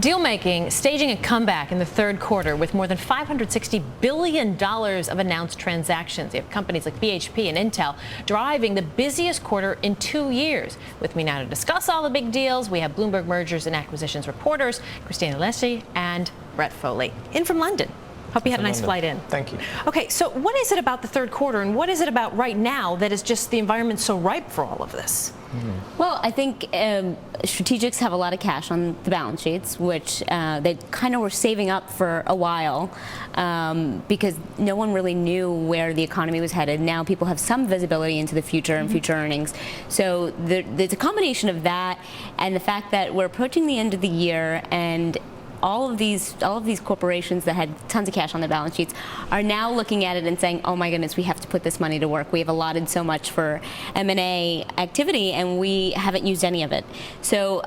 Dealmaking staging a comeback in the third quarter with more than $560 billion of announced transactions. You have companies like BHP and Intel driving the busiest quarter in 2 years. With me now to discuss all the big deals, we have Bloomberg mergers and acquisitions reporters Cristina Alesci and Brett Foley. In from London. Hope you had a nice flight in. Thank you. Okay, so what is it about the third quarter and what is it about right now that is just the environment so ripe for all of this? Well, I think strategics have a lot of cash on the balance sheets, which they kind of were saving up for a while because no one really knew where the economy was headed. Now people have some visibility into the future and future earnings. So there's a combination of that and the fact that we're approaching the end of the year, and all of these corporations that had tons of cash on their balance sheets are now looking at it and saying, oh my goodness, we have to put this money to work. We have allotted so much for M&A activity and we haven't used any of it. So,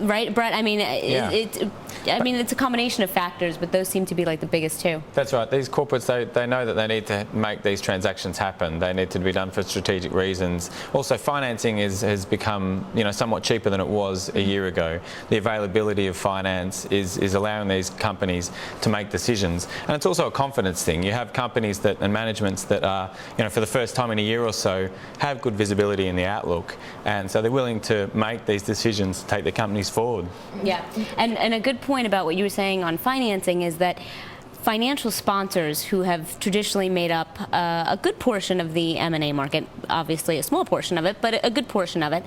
right, Brett? I mean, it's a combination of factors, but those seem to be like the biggest two. That's right. These corporates, they know that they need to make these transactions happen. They need to be done for strategic reasons. Also, financing has become, somewhat cheaper than it was a year ago. The availability of finance is allowing these companies to make decisions, and it's also a confidence thing. You have companies and managements that are, for the first time in a year or so, have good visibility in the outlook, and so they're willing to make these decisions to take their companies forward. Yeah, and a good point about what you were saying on financing is that financial sponsors who have traditionally made up a good portion of the M&A market, obviously a small portion of it, but a good portion of it,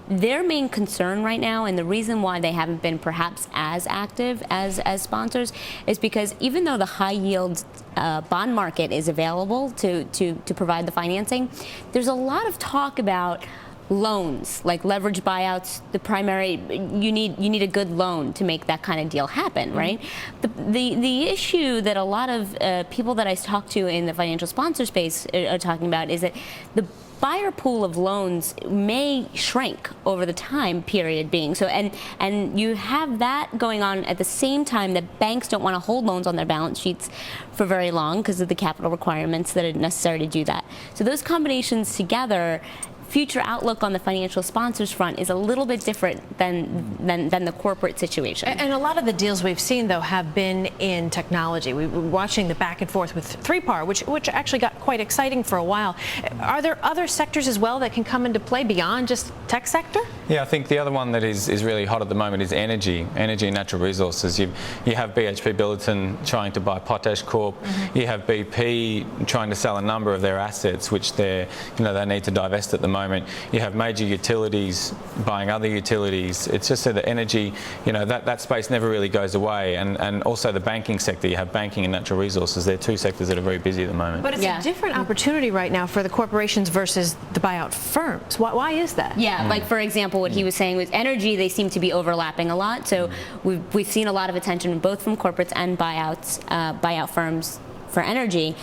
their main concern right now, and the reason why they haven't been perhaps as active as sponsors, is because even though the high yield bond market is available to provide the financing, there's a lot of talk about loans, like leverage buyouts. The primary, you need a good loan to make that kind of deal happen, right? The issue that a lot of people that I talk to in the financial sponsor space are talking about is that the buyer pool of loans may shrink over the time period being. So, and you have that going on at the same time that banks don't want to hold loans on their balance sheets for very long because of the capital requirements that are necessary to do that. So those combinations together, future outlook on the financial sponsors front is a little bit different than the corporate situation. And a lot of the deals we've seen, though, have been in technology. We were watching the back and forth with 3PAR, which actually got quite exciting for a while. Are there other sectors as well that can come into play beyond just tech sector? Yeah, I think the other one that is really hot at the moment is energy and natural resources. You have BHP Billiton trying to buy Potash Corp. You have BP trying to sell a number of their assets, which they need to divest at the moment. You have major utilities buying other utilities. It's just so that energy, that space never really goes away. And also the banking sector. You have banking and natural resources. They're two sectors that are very busy at the moment. But it's a different opportunity right now for the corporations versus the buyout firms. Why is that? Yeah, like for example, what he was saying was energy, they seem to be overlapping a lot. So we've seen a lot of attention both from corporates and buyout firms for energy.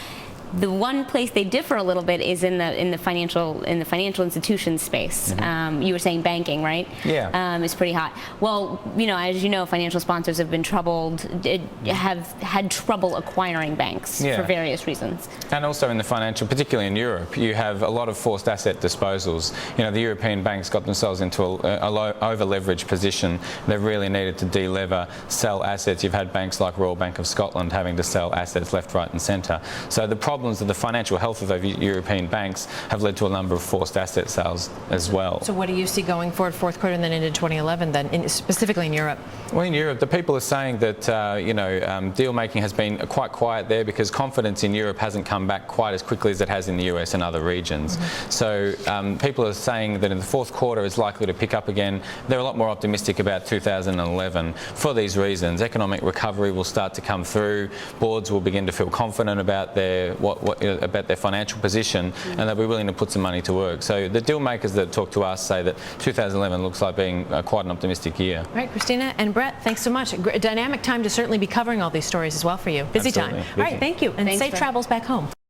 The one place they differ a little bit is in the financial institution space. You were saying banking, right? Yeah. Is pretty hot. Well, as you know, financial sponsors have been have had trouble acquiring banks for various reasons. And also in the financial, particularly in Europe, you have a lot of forced asset disposals. The European banks got themselves into a low over-leveraged position. They've really needed to de-lever, sell assets. You've had banks like Royal Bank of Scotland having to sell assets left, right and centre. So the problems of the financial health of those European banks have led to a number of forced asset sales as well. So what do you see going forward fourth quarter and then into 2011 then, specifically in Europe? Well, in Europe, the people are saying that, deal making has been quite quiet there because confidence in Europe hasn't come back quite as quickly as it has in the US and other regions. So people are saying that in the fourth quarter it's likely to pick up again. They're a lot more optimistic about 2011 for these reasons. Economic recovery will start to come through. Boards will begin to feel confident about about their financial position, and they'll be willing to put some money to work. So the deal makers that talk to us say that 2011 looks like being quite an optimistic year. All right, Cristina and Brett, thanks so much. A dynamic time to certainly be covering all these stories as well for you. Busy time. Busy. All right, thank you, and safe travels back home.